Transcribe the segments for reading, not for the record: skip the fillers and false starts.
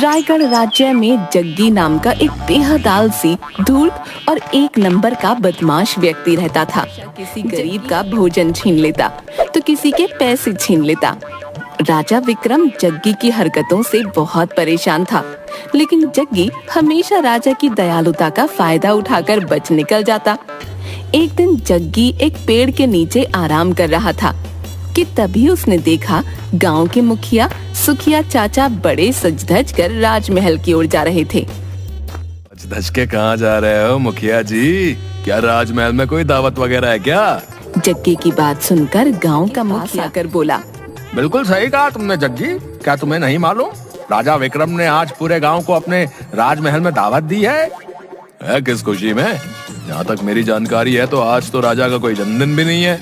रायगढ़ राज्य में जग्गी नाम का एक बेहद आलसी, धूर्त और एक नंबर का बदमाश व्यक्ति रहता था। किसी गरीब का भोजन छीन लेता तो किसी के पैसे छीन लेता। राजा विक्रम जग्गी की हरकतों से बहुत परेशान था, लेकिन जग्गी हमेशा राजा की दयालुता का फायदा उठाकर बच निकल जाता। एक दिन जग्गी एक पेड़ के नीचे आराम कर रहा था कि तभी उसने देखा गांव के मुखिया सुखिया चाचा बड़े सज-धज कर राजमहल की ओर जा रहे थे। सज-धज के कहाँ जा रहे हो मुखिया जी? क्या राजमहल में कोई दावत वगैरह है क्या? जग्गी की बात सुनकर गांव का मुखिया आकर बोला, बिल्कुल सही कहा तुमने जग्गी। क्या तुम्हें नहीं मालूम, राजा विक्रम ने आज पूरे गांव को अपने राजमहल में दावत दी है। किस खुशी में? जहाँ तक मेरी जानकारी है तो आज तो राजा का कोई जन्मदिन भी नहीं है।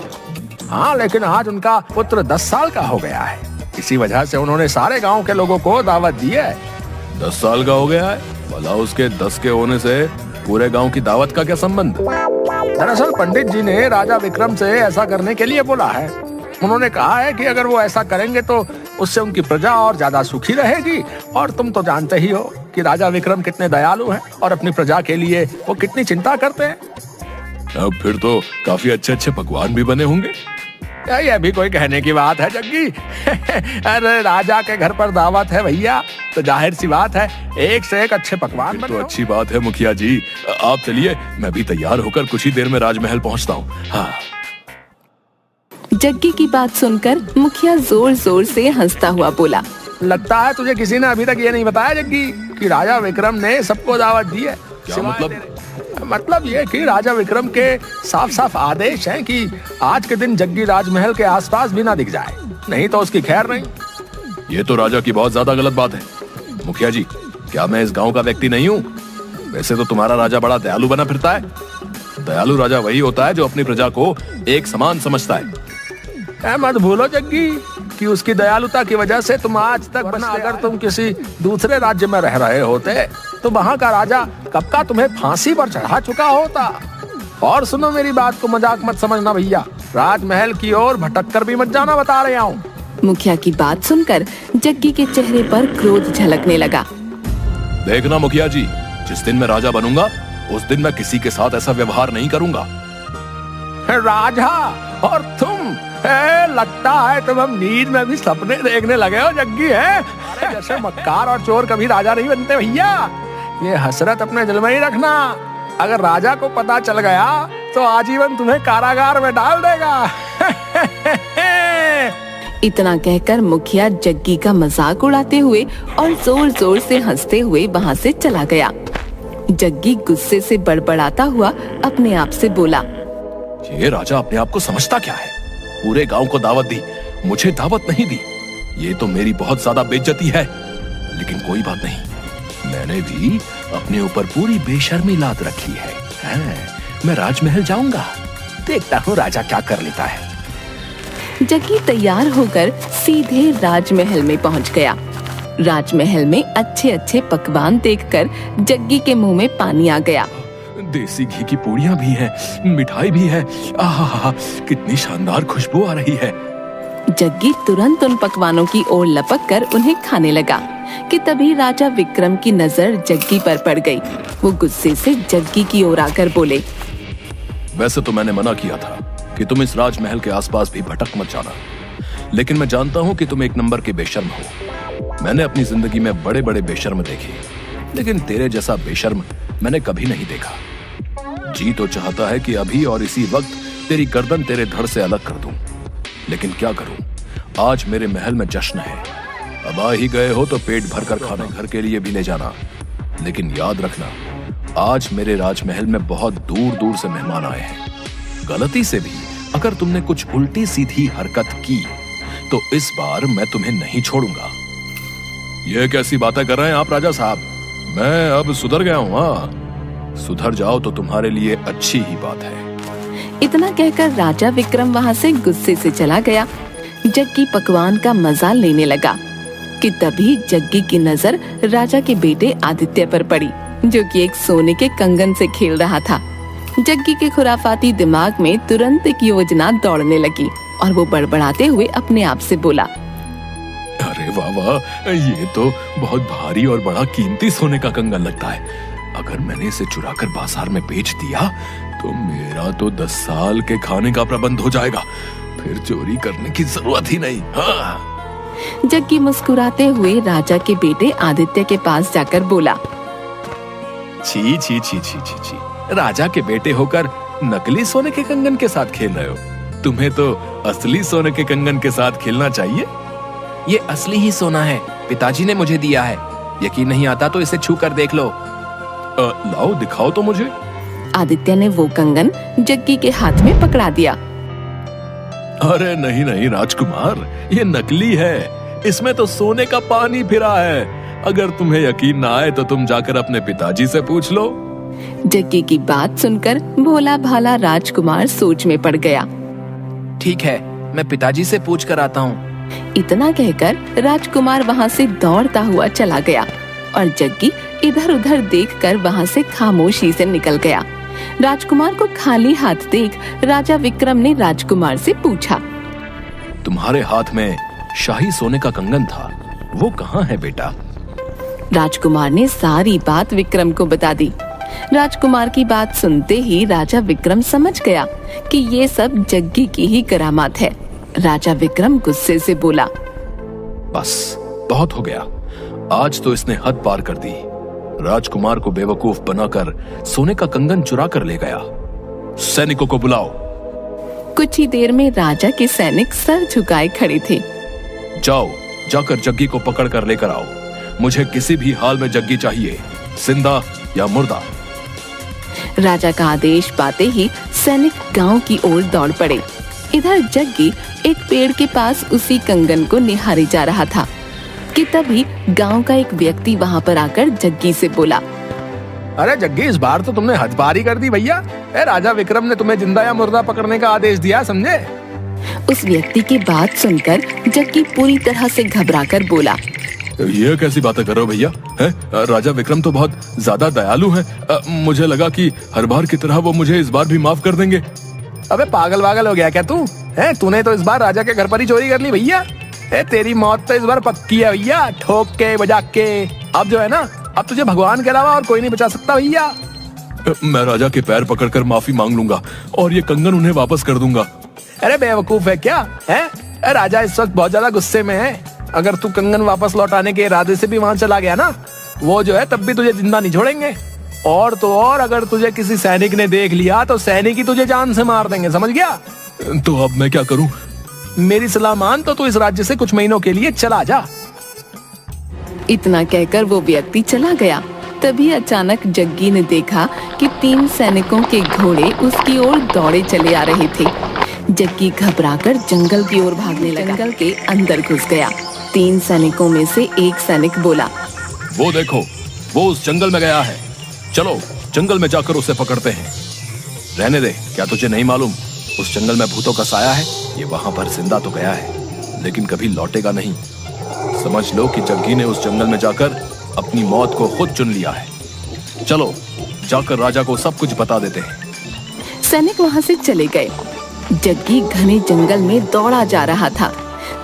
हाँ, लेकिन आज उनका पुत्र 10 साल का हो गया है। इसी वजह से उन्होंने सारे गांव के लोगों को दावत दी है। 10 साल का हो गया है? भला उसके 10 के होने से पूरे गांव की दावत का क्या संबंध? दरअसल पंडित जी ने राजा विक्रम से ऐसा करने के लिए बोला है। उन्होंने कहा है कि अगर वो ऐसा करेंगे तो उससे उनकी प्रजा और ज्यादा सुखी रहेगी। और तुम तो जानते ही हो कि राजा विक्रम कितने दयालु हैं और अपनी प्रजा के लिए वो कितनी चिंता करते हैं। अब फिर तो काफी अच्छे पकवान भी बने होंगे। यह भी कोई कहने की बात है जग्गी। अरे राजा के घर पर दावत है भैया, तो जाहिर सी बात है एक से एक अच्छे पकवान तो अच्छी बात है मुखिया जी। आप चलिए, मैं भी तैयार होकर कुछ ही देर में राजमहल पहुंचता हूँ। हाँ। जग्गी की बात सुनकर मुखिया जोर जोर से हंसता हुआ बोला, लगता है तुझे किसी ने अभी तक ये नहीं बताया जग्गी कि राजा विक्रम ने सबको दावत दी है। क्या मतलब ये कि राजा विक्रम के साफ साफ आदेश हैं कि आज के दिन जग्गी राजमहल के आसपास भी ना दिख जाए, नहीं तो उसकी खैर नहीं। ये तो राजा की बहुत ज्यादा गलत बात है। मुखिया जी, क्या मैं इस गांव का व्यक्ति नहीं हूँ? वैसे तो तुम्हारा राजा बड़ा दयालु बना फिरता है। दयालु राजा वही होता है जो अपनी प्रजा को एक समान समझता है। मत भूलो जग्गी कि उसकी दयालुता की वजह से तुम आज तक बना। अगर तुम किसी दूसरे राज्य में रह रहे होते तो वहाँ का राजा कब का तुम्हें फांसी पर चढ़ा चुका होता। और सुनो, मेरी बात को मजाक मत समझना भैया, राजमहल की ओर भटक कर भी मत जाना, बता रहा हूँ। मुखिया की बात सुनकर जग्गी के चेहरे पर क्रोध झलकने लगा। देखना मुखिया जी, जिस दिन मैं राजा बनूंगा उस दिन मैं किसी के साथ ऐसा व्यवहार नहीं करूंगा। राजा और तुम, लगता है तुम हम नींद में भी सपने देखने लगे हो जग्गी। है जैसे मक्कार और चोर कभी राजा नहीं बनते भैया। ये हसरत अपने दिल में ही रखना। अगर राजा को पता चल गया तो आजीवन तुम्हें कारागार में डाल देगा। इतना कहकर मुखिया जग्गी का मजाक उड़ाते हुए और जोर जोर से हंसते हुए वहाँ से चला गया। जग्गी गुस्से से बड़बड़ाता हुआ अपने आप से बोला, ये राजा अपने आप को समझता क्या है? पूरे गांव को दावत दी, मुझे दावत नहीं दी। ये तो मेरी बहुत ज्यादा बेइज्जती है। लेकिन कोई बात नहीं, मैंने भी अपने ऊपर पूरी बेशर्मी लाद रखी है। मैं राजमहल जाऊंगा, देखता हूँ राजा क्या कर लेता है। जग्गी तैयार होकर सीधे राजमहल में पहुंच गया। राजमहल में अच्छे पकवान देखकर जग्गी के मुंह में पानी आ गया। देसी घी की पूड़ियाँ भी हैं, मिठाई भी है। आहा, कितनी शानदार खुशबू आ रही है। जग्गी तुरंत उन पकवानों की ओर लपक कर उन्हें खाने लगा कि तभी राजा विक्रम की नजर जग्गी पर पड़ गई। वो गुस्से से जग्गी की ओर आकर बोले, वैसे तो मैंने मना किया था कि तुम इस राजमहल के आसपास भी भटक मत जाना, लेकिन मैं जानता हूँ कि तुम एक नंबर के बेशर्म हो। मैंने अपनी जिंदगी में बड़े बड़े बेशर्म देखे, लेकिन तेरे जैसा बेशर्म मैंने कभी नहीं देखा। जी तो चाहता है कि अभी और इसी वक्त तेरी गर्दन तेरे धड़ से अलग कर दूं, लेकिन क्या करूं, आज मेरे महल में जश्न है। अब आ ही गए हो तो पेट भरकर खाना घर के लिए भी ले जाना, लेकिन याद रखना, आज मेरे राजमहल में बहुत दूर दूर से मेहमान आए हैं। गलती से भी अगर तुमने कुछ उल्टी सीधी हरकत की तो इस बार मैं तुम्हें नहीं छोड़ूंगा। यह कैसी बातें कर रहे हैं आप राजा साहब? मैं अब सुधर गया हूँ। हाँ, सुधर जाओ तो तुम्हारे लिए अच्छी ही बात है। इतना कहकर राजा विक्रम वहाँ से गुस्से से चला गया। जग्गी पकवान का मजा लेने लगा कि तभी जग्गी की नजर राजा के बेटे आदित्य पर पड़ी, जो कि एक सोने के कंगन से खेल रहा था। जग्गी के खुराफाती दिमाग में तुरंत एक योजना दौड़ने लगी और वो बड़बड़ाते हुए अपने आप से बोला, अरे अरे वाह वाह, ये तो बहुत भारी और बड़ा कीमती सोने का कंगन लगता है। अगर मैंने इसे चुराकर बाजार में बेच दिया तो मेरा तो 10 साल के खाने का प्रबंध हो जाएगा। फिर चोरी करने की जरूरत ही नहीं। हाँ। जग्गी मुस्कुराते हुए राजा के बेटे आदित्य के पास जाकर बोला, छी छी छी छी छी छी, राजा के बेटे होकर नकली सोने के कंगन के साथ खेल रहे हो। तुम्हें तो असली सोने के कंगन के साथ खेलना चाहिए। ये असली ही सोना है, पिताजी ने मुझे दिया है। यकीन नहीं आता तो इसे छू कर देख लो। लाओ दिखाओ तो मुझे। आदित्य ने वो कंगन जग्गी के हाथ में पकड़ा दिया। अरे नहीं नहीं राजकुमार, ये नकली है। इसमें तो सोने का पानी फिरा है। अगर तुम्हें यकीन ना आए तो तुम जाकर अपने पिताजी से पूछ लो। जग्गी की बात सुनकर भोला भाला राजकुमार सोच में पड़ गया। ठीक है, मैं पिताजी से पूछ कर आता हूँ। इतना कहकर राजकुमार वहाँ से दौड़ता हुआ चला गया और जग्गी इधर उधर देखकर वहाँ से खामोशी से निकल गया। राजकुमार को खाली हाथ देख राजा विक्रम ने राजकुमार से पूछा, तुम्हारे हाथ में शाही सोने का कंगन था, वो कहाँ है बेटा? राजकुमार ने सारी बात विक्रम को बता दी। राजकुमार की बात सुनते ही राजा विक्रम समझ गया कि ये सब जग्गी की ही करामात है। राजा विक्रम गुस्से से बोला, बस बहुत हो गया, आज तो इसने हद पार कर दी। राजकुमार को बेवकूफ बनाकर सोने का कंगन चुरा कर ले गया। सैनिकों को बुलाओ। कुछ ही देर में राजा के सैनिक सर झुकाए खड़े थे। जाओ, जाकर जग्गी को पकड़ कर लेकर आओ। मुझे किसी भी हाल में जग्गी चाहिए, जिंदा या मुर्दा। राजा का आदेश पाते ही सैनिक गांव की ओर दौड़ पड़े। इधर जग्गी एक पेड़ के पास उसी कंगन को निहारे जा रहा था कि तभी गांव का एक व्यक्ति वहां पर आकर जग्गी से बोला, अरे जग्गी, इस बार तो तुमने हद पारी कर दी भैया। राजा विक्रम ने तुम्हें जिंदा या मुर्दा पकड़ने का आदेश दिया, समझे? उस व्यक्ति की बात सुनकर जग्गी पूरी तरह से घबराकर बोला, ये कैसी बातें कर रहे हो भैया? राजा विक्रम तो बहुत ज्यादा दयालु हैं। मुझे लगा कि हर बार की तरह वो मुझे इस बार भी माफ कर देंगे। अबे पागल वागल हो गया क्या तू? तूने तो इस बार राजा के घर पर ही चोरी कर ली भैया। तेरी मौत तो इस बार पक्की है भैया, ठोक के बजा के। अब जो है ना, अब तुझे भगवान के अलावा और कोई नहीं बचा सकता भैया। मैं राजा के पैर पकड़कर माफी मांग लूंगा और ये कंगन उन्हें वापस कर दूंगा। अरे बेवकूफ है क्या? राजा इस वक्त बहुत ज्यादा गुस्से में है। अगर तू कंगन वापस लौटाने के इरादे से भी वहां चला गया ना, वो जो है तब भी तुझे जिंदा नहीं छोड़ेंगे। और तो और अगर तुझे किसी सैनिक ने देख लिया तो सैनिक ही तुझे जान से मार देंगे, समझ गया? तो अब मैं क्या करूं? मेरी सलाह मान तो तू इस राज्य से कुछ महीनों के लिए चला जा। इतना कहकर वो व्यक्ति चला गया। तभी अचानक जग्गी ने देखा कि 3 सैनिकों के घोड़े उसकी ओर दौड़े चले आ रहे थे। जग्गी घबराकर जंगल की ओर भागने लगा। जंगल के अंदर घुस गया। 3 सैनिकों में से एक सैनिक बोला, वो देखो, वो उस जंगल में गया है। चलो जंगल में जाकर उसे पकड़ते हैं। रहने दे, क्या तुझे नहीं मालूम उस जंगल में भूतों का साया है? ये वहां पर जिंदा तो गया है लेकिन कभी लौटेगा नहीं। समझ लो कि जग्गी ने उस जंगल में जाकर अपनी मौत को खुद चुन लिया है। चलो जाकर राजा को सब कुछ बता देते हैं। सैनिक वहां से चले गए। जग्गी घने जंगल में दौड़ा जा रहा था।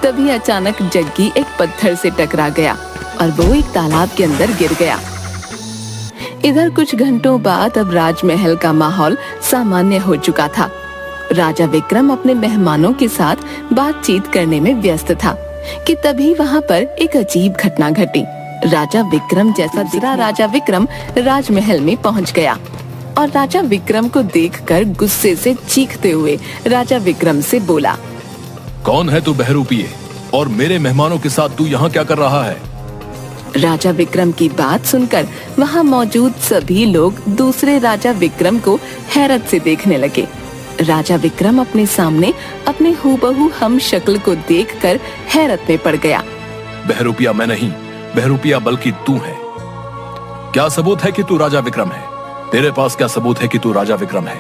तभी अचानक जग्गी एक पत्थर से टकरा गया और वो एक तालाब के अंदर गिर गया। इधर कुछ घंटों बाद अब राजमहल का माहौल सामान्य हो चुका था। राजा विक्रम अपने मेहमानों के साथ बातचीत करने में व्यस्त था कि तभी वहां पर एक अजीब घटना घटी। राजा विक्रम जैसा दिखा राजा विक्रम राजमहल में पहुंच गया और राजा विक्रम को देखकर गुस्से से चीखते हुए राजा विक्रम से बोला, कौन है तू बहरूपिये और मेरे मेहमानों के साथ तू यहाँ क्या कर रहा है? राजा विक्रम की बात सुनकर वहाँ मौजूद सभी लोग दूसरे राजा विक्रम को हैरत से देखने लगे। राजा विक्रम अपने सामने अपने हूबहू हम शक्ल को देखकर हैरत में पड़ गया। बहरूपिया मैं नहीं, बहरूपिया बल्कि तू है। क्या सबूत है कि तू राजा विक्रम है? तेरे पास क्या सबूत है कि तू राजा विक्रम है?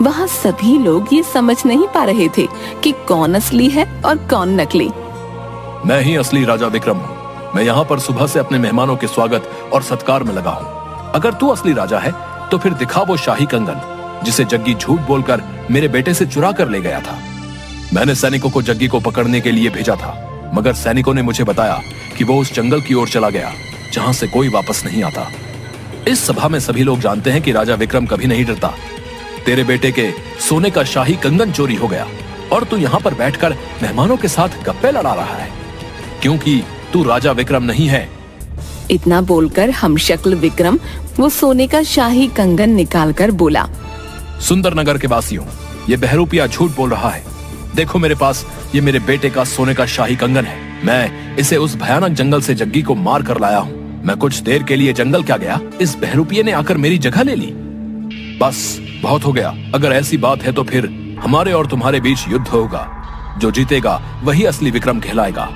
वहाँ सभी लोग ये समझ नहीं पा रहे थे कि कौन असली है और कौन नकली। मैं ही असली राजा विक्रम हूँ। मैं यहाँ पर सुबह से अपने मेहमानों के स्वागत और सत्कार में लगा हूँ। अगर तू असली राजा है तो फिर दिखा वो शाही कंगन जिसे जग्गी झूठ बोलकर मेरे बेटे से चुरा कर ले गया था। मैंने सैनिकों को जग्गी को पकड़ने के लिए भेजा था। मगर सैनिकों ने मुझे बताया कि वो उस जंगल की ओर चला गया जहां से कोई वापस नहीं आता। इस सभा में सभी लोग जानते हैं कि राजा विक्रम कभी नहीं डरता। तेरे बेटे के सोने का शाही कंगन चोरी हो गया और तू यहाँ पर बैठकर मेहमानों के साथ गप्पे लड़ा रहा है, क्योंकि तू राजा विक्रम नहीं है। इतना बोलकर हमशक्ल विक्रम वो सोने का शाही कंगन निकालकर बोला, सुंदरनगर के वासियों, ये बहरूपिया झूठ बोल रहा है। देखो मेरे पास ये मेरे बेटे का सोने का शाही कंगन है। मैं इसे उस भयानक जंगल से जग्गी को मार कर लाया हूँ। मैं कुछ देर के लिए जंगल क्या गया, इस बहरूपिये ने आकर मेरी जगह ले ली। बस बहुत हो गया। अगर ऐसी बात है तो फिर हमारे और तुम्हारे बीच युद्ध होगा। जो जीतेगा वही असली विक्रम कहलाएगा।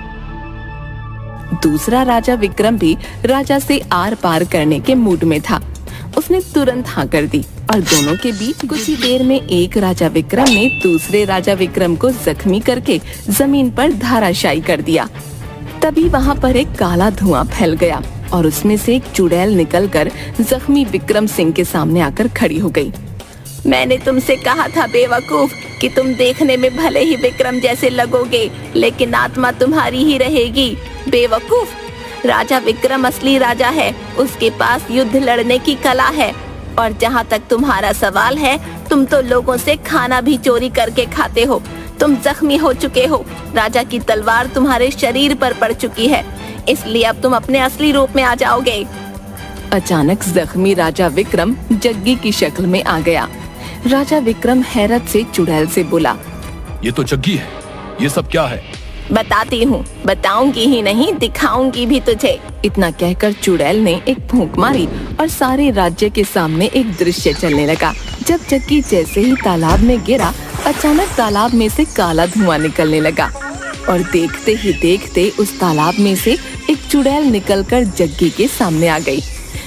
दूसरा राजा विक्रम भी राजा से आर पार करने के मूड में था। उसने तुरंत हाँ कर दी और दोनों के बीच कुछ ही देर में एक राजा विक्रम ने दूसरे राजा विक्रम को जख्मी करके जमीन पर धाराशायी कर दिया। तभी वहाँ पर एक काला धुआं फैल गया और उसमें से एक चुड़ैल निकलकर जख्मी विक्रम सिंह के सामने आकर खड़ी हो गई। मैंने तुमसे कहा था बेवकूफ कि तुम देखने में भले ही विक्रम जैसे लगोगे, लेकिन आत्मा तुम्हारी ही रहेगी। बेवकूफ, राजा विक्रम असली राजा है। उसके पास युद्ध लड़ने की कला है। और जहाँ तक तुम्हारा सवाल है, तुम तो लोगों से खाना भी चोरी करके खाते हो। तुम जख्मी हो चुके हो। राजा की तलवार तुम्हारे शरीर पर पड़ चुकी है, इसलिए अब तुम अपने असली रूप में आ जाओगे। अचानक जख्मी राजा विक्रम जग्गी की शक्ल में आ गया। राजा विक्रम हैरत से चुड़ैल से बोला, ये तो जग्गी है। ये सब क्या है? बताती हूँ, बताऊंगी ही नहीं, दिखाऊंगी भी तुझे। इतना कहकर चुड़ैल ने एक फूंक मारी और सारे राज्य के सामने एक दृश्य चलने लगा। जब जग्गी जैसे ही तालाब में गिरा, अचानक तालाब में से काला धुआं निकलने लगा और देखते ही देखते उस तालाब में से एक चुड़ैल निकलकर जग्गी के सामने आ गई।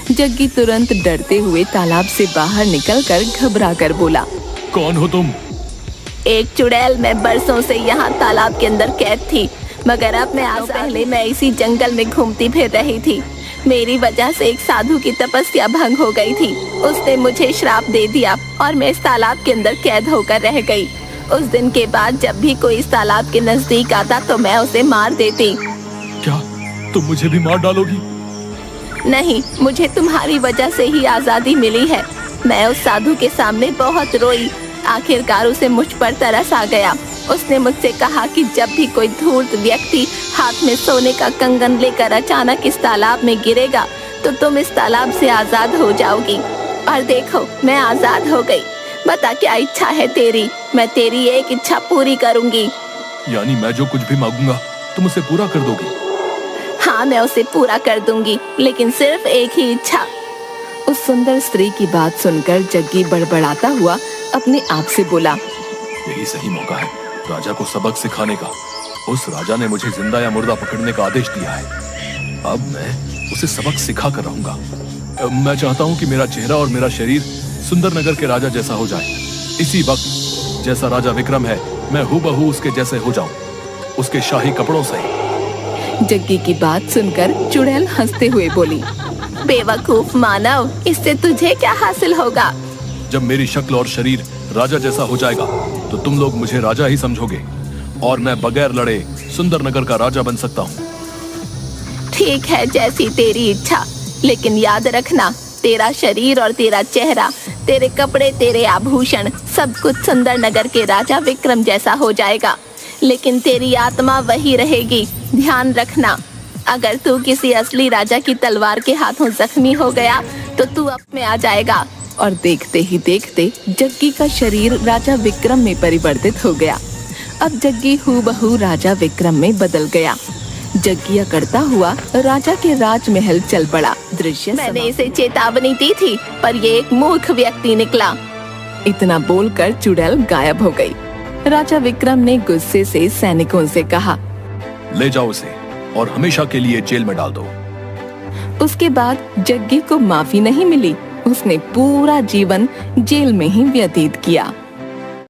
जग्गी तुरंत डरते हुए तालाब से बाहर निकलकर घबरा कर बोला, कौन हो तुम? एक चुड़ैल। मैं बरसों से यहाँ तालाब के अंदर कैद थी, मगर अब मैं आज पहले मैं इसी जंगल में घूमती फिर रही थी। मेरी वजह से एक साधु की तपस्या भंग हो गई थी। उसने मुझे श्राप दे दिया और मैं इस तालाब के अंदर कैद होकर रह गई। उस दिन के बाद जब भी कोई इस तालाब के नजदीक आता तो मैं उसे मार देती। क्या तुम मुझे भी मार डालोगी? नहीं, मुझे तुम्हारी वजह से ही आजादी मिली है। मैं उस साधु के सामने बहुत रोई। आखिरकार उसे मुझ पर तरस आ गया। उसने मुझसे कहा कि जब भी कोई धूर्त व्यक्ति हाथ में सोने का कंगन लेकर अचानक इस तालाब में गिरेगा तो तुम इस तालाब से आजाद हो जाओगी। और देखो, मैं आजाद हो गई। बता क्या इच्छा है तेरी? मैं तेरी एक इच्छा पूरी करूंगी। यानी मैं जो कुछ भी मांगूंगा तुम उसे पूरा कर दोगी? हाँ, मैं उसे पूरा कर दूंगी, लेकिन सिर्फ एक ही इच्छा। उस सुंदर स्त्री की बात सुनकर जग्गी बड़बड़ाता हुआ अपने आप से बोला, यही सही मौका है राजा को सबक सिखाने का। उस राजा ने मुझे जिंदा या मुर्दा पकड़ने का आदेश दिया है। अब मैं उसे सबक सिखा कर रहूंगा। मैं चाहता हूँ कि मेरा चेहरा और मेरा शरीर सुंदरनगर के राजा जैसा हो जाए। इसी वक्त जैसा राजा विक्रम है, मैं हूबहू उसके जैसे हो जाऊं, उसके शाही कपड़ों से। जग्गी की बात सुनकर चुड़ैल हंसते हुए बोली, बेवकूफ मानव, इससे तुझे क्या हासिल होगा? जब मेरी शक्ल और शरीर राजा जैसा हो जाएगा तो तुम लोग मुझे राजा ही समझोगे और मैं बगैर लड़े सुंदरनगर का राजा बन सकता हूँ। ठीक है, जैसी तेरी इच्छा, लेकिन याद रखना, तेरा शरीर और तेरा चेहरा, तेरे कपड़े, तेरे आभूषण, सब कुछ सुंदरनगर के राजा विक्रम जैसा हो जाएगा, लेकिन तेरी आत्मा वही रहेगी। ध्यान रखना, अगर तू किसी असली राजा की तलवार के हाथों जख्मी हो गया तो तू अब में आ जाएगा। और देखते ही देखते जग्गी का शरीर राजा विक्रम में परिवर्तित हो गया। अब जग्गी हूबहू राजा विक्रम में बदल गया। जग्गी अकड़ता हुआ राजा के राजमहल चल पड़ा। दृश्य मैंने इसे चेतावनी दी थी, पर ये एक मूर्ख व्यक्ति निकला। इतना बोलकर चुड़ैल गायब हो गई। राजा विक्रम ने गुस्से से सैनिकों से कहा, ले जाओ उसे और हमेशा के लिए जेल में डाल दो। उसके बाद जग्गी को माफी नहीं मिली। उसने पूरा जीवन जेल में ही व्यतीत किया।